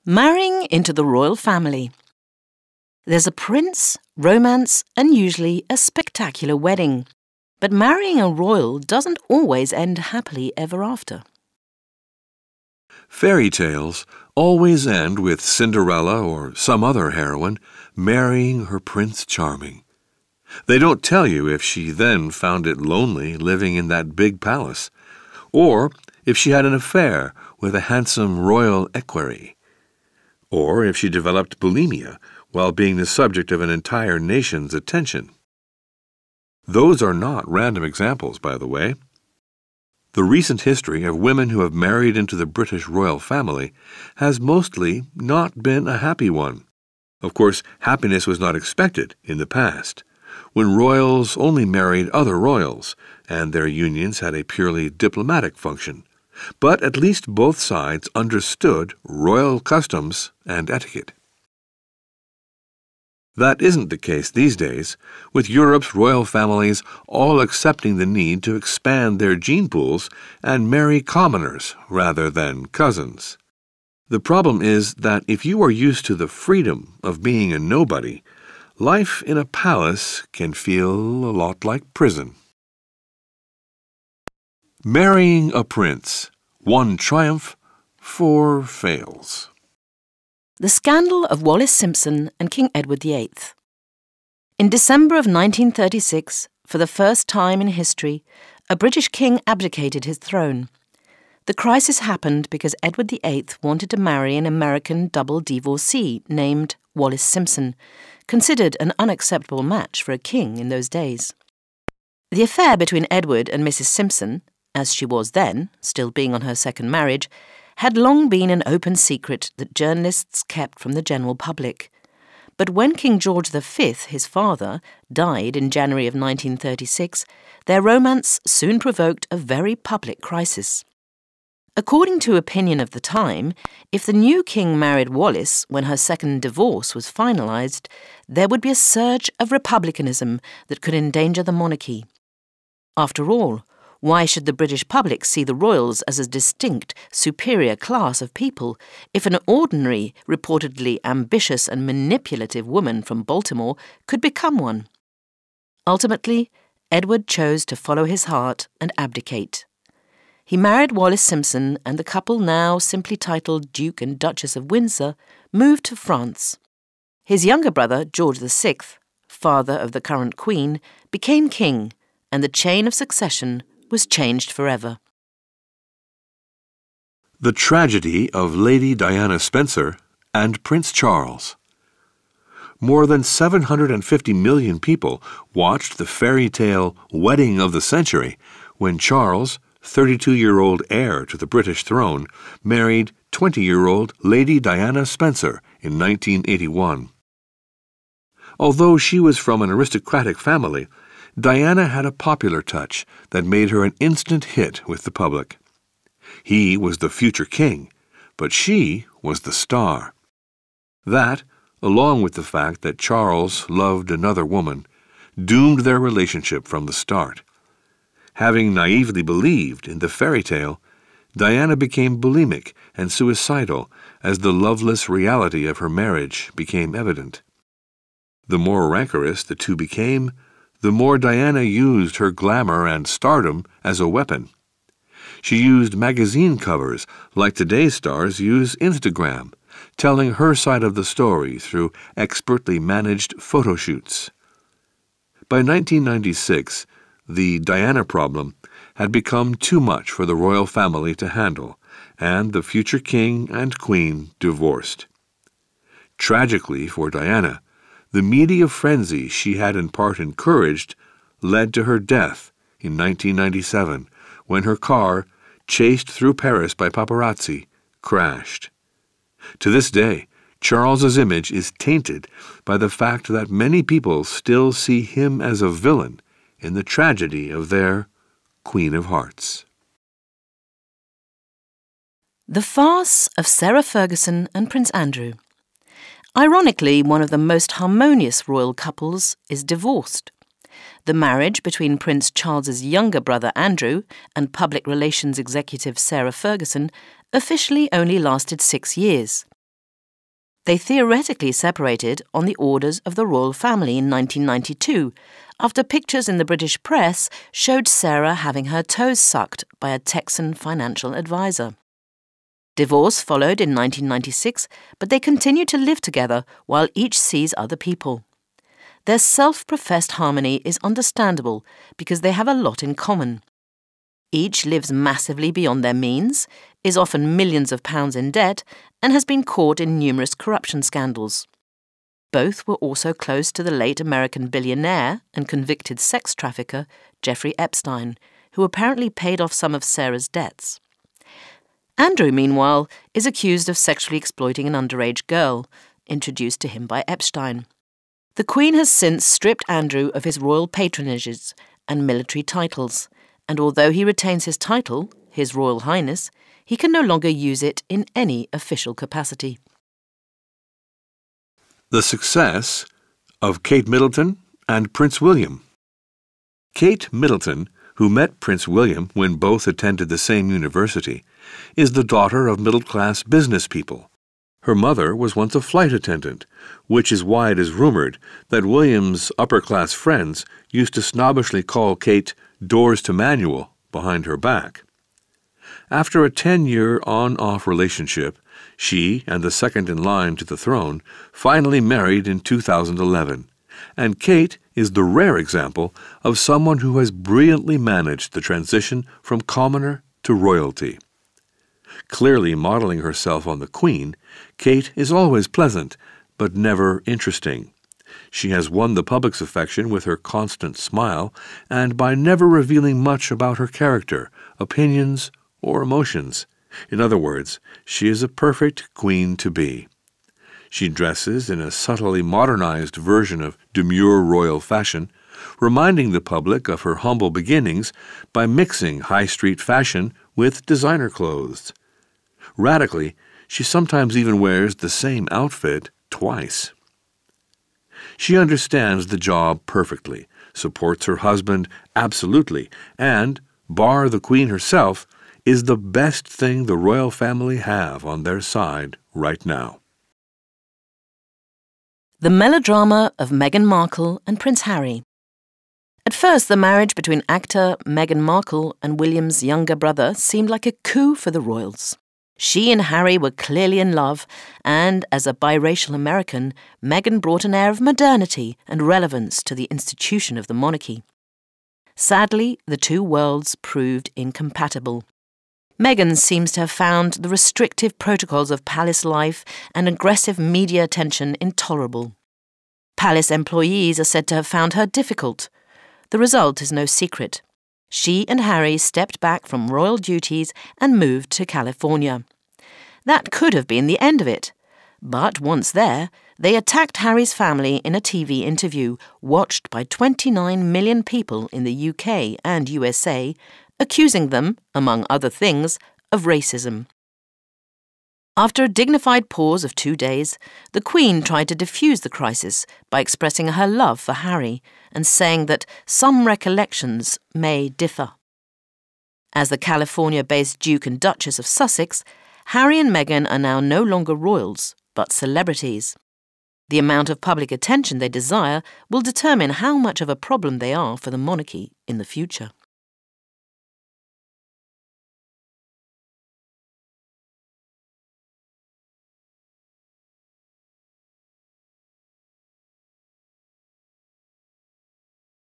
Marrying into the royal family. There's a prince, romance, and usually a spectacular wedding. But marrying a royal doesn't always end happily ever after. Fairy tales always end with Cinderella or some other heroine marrying her Prince Charming. They don't tell you if she then found it lonely living in that big palace, or if she had an affair with a handsome royal equerry, or if she developed bulimia while being the subject of an entire nation's attention. Those are not random examples, by the way. The recent history of women who have married into the British royal family has mostly not been a happy one. Of course, happiness was not expected in the past, when royals only married other royals, and their unions had a purely diplomatic function. But at least both sides understood royal customs and etiquette. That isn't the case these days, with Europe's royal families all accepting the need to expand their gene pools and marry commoners rather than cousins. The problem is that if you are used to the freedom of being a nobody, life in a palace can feel a lot like prison. Marrying a prince. One triumph, 4 fails. The scandal of Wallis Simpson and King Edward VIII. In December of 1936, for the first time in history, a British king abdicated his throne. The crisis happened because Edward VIII wanted to marry an American double divorcee named Wallis Simpson, considered an unacceptable match for a king in those days. The affair between Edward and Mrs. Simpson, as she was then, still being on her second marriage, had long been an open secret that journalists kept from the general public. But when King George V, his father, died in January of 1936, their romance soon provoked a very public crisis. According to opinion of the time, if the new king married Wallis when her second divorce was finalised, there would be a surge of republicanism that could endanger the monarchy. After all, why should the British public see the royals as a distinct, superior class of people if an ordinary, reportedly ambitious and manipulative woman from Baltimore could become one? Ultimately, Edward chose to follow his heart and abdicate. He married Wallis Simpson, and the couple, now simply titled Duke and Duchess of Windsor, moved to France. His younger brother, George VI, father of the current Queen, became king, and the chain of succession was changed forever. The tragedy of Lady Diana Spencer and Prince Charles. More than 750 million people watched the fairy tale wedding of the century when Charles, 32-year-old heir to the British throne, married 20-year-old Lady Diana Spencer in 1981. Although she was from an aristocratic family, Diana had a popular touch that made her an instant hit with the public. He was the future king, but she was the star. That, along with the fact that Charles loved another woman, doomed their relationship from the start. Having naively believed in the fairy tale, Diana became bulimic and suicidal as the loveless reality of her marriage became evident. The more rancorous the two became, the more Diana used her glamour and stardom as a weapon. She used magazine covers like today's stars use Instagram, telling her side of the story through expertly managed photo shoots. By 1996, the Diana problem had become too much for the royal family to handle, and the future king and queen divorced. Tragically for Diana, the media frenzy she had in part encouraged led to her death in 1997 when her car, chased through Paris by paparazzi, crashed. To this day, Charles's image is tainted by the fact that many people still see him as a villain in the tragedy of their Queen of Hearts. The farce of Sarah Ferguson and Prince Andrew. Ironically, one of the most harmonious royal couples is divorced. The marriage between Prince Charles's younger brother Andrew and public relations executive Sarah Ferguson officially only lasted 6 years. They theoretically separated on the orders of the royal family in 1992, after pictures in the British press showed Sarah having her toes sucked by a Texan financial advisor. Divorce followed in 1996, but they continue to live together while each sees other people. Their self-professed harmony is understandable because they have a lot in common. Each lives massively beyond their means, is often millions of pounds in debt, and has been caught in numerous corruption scandals. Both were also close to the late American billionaire and convicted sex trafficker Jeffrey Epstein, who apparently paid off some of Sarah's debts. Andrew, meanwhile, is accused of sexually exploiting an underage girl, introduced to him by Epstein. The Queen has since stripped Andrew of his royal patronages and military titles, and although he retains his title, His Royal Highness, he can no longer use it in any official capacity. The success of Kate Middleton and Prince William. Kate Middleton, who met Prince William when both attended the same university, is the daughter of middle-class business people. Her mother was once a flight attendant, which is why it is rumored that William's upper-class friends used to snobbishly call Kate doors to manual behind her back. After a 10-year on-off relationship, she and the second in line to the throne finally married in 2011, and Kate is the rare example of someone who has brilliantly managed the transition from commoner to royalty. Clearly modeling herself on the Queen, Kate is always pleasant, but never interesting. She has won the public's affection with her constant smile and by never revealing much about her character, opinions, or emotions. In other words, she is a perfect queen to be. She dresses in a subtly modernized version of demure royal fashion, reminding the public of her humble beginnings by mixing high street fashion with designer clothes. Radically, she sometimes even wears the same outfit twice. She understands the job perfectly, supports her husband absolutely, and, bar the Queen herself, is the best thing the royal family have on their side right now. The melodrama of Meghan Markle and Prince Harry. At first, the marriage between actor Meghan Markle and William's younger brother seemed like a coup for the royals. She and Harry were clearly in love, and as a biracial American, Meghan brought an air of modernity and relevance to the institution of the monarchy. Sadly, the two worlds proved incompatible. Meghan seems to have found the restrictive protocols of palace life and aggressive media attention intolerable. Palace employees are said to have found her difficult. The result is no secret. She and Harry stepped back from royal duties and moved to California. That could have been the end of it. But once there, they attacked Harry's family in a TV interview watched by 29 million people in the UK and USA, accusing them, among other things, of racism. After a dignified pause of 2 days, the Queen tried to defuse the crisis by expressing her love for Harry and saying that some recollections may differ. As the California-based Duke and Duchess of Sussex, Harry and Meghan are now no longer royals, but celebrities. The amount of public attention they desire will determine how much of a problem they are for the monarchy in the future.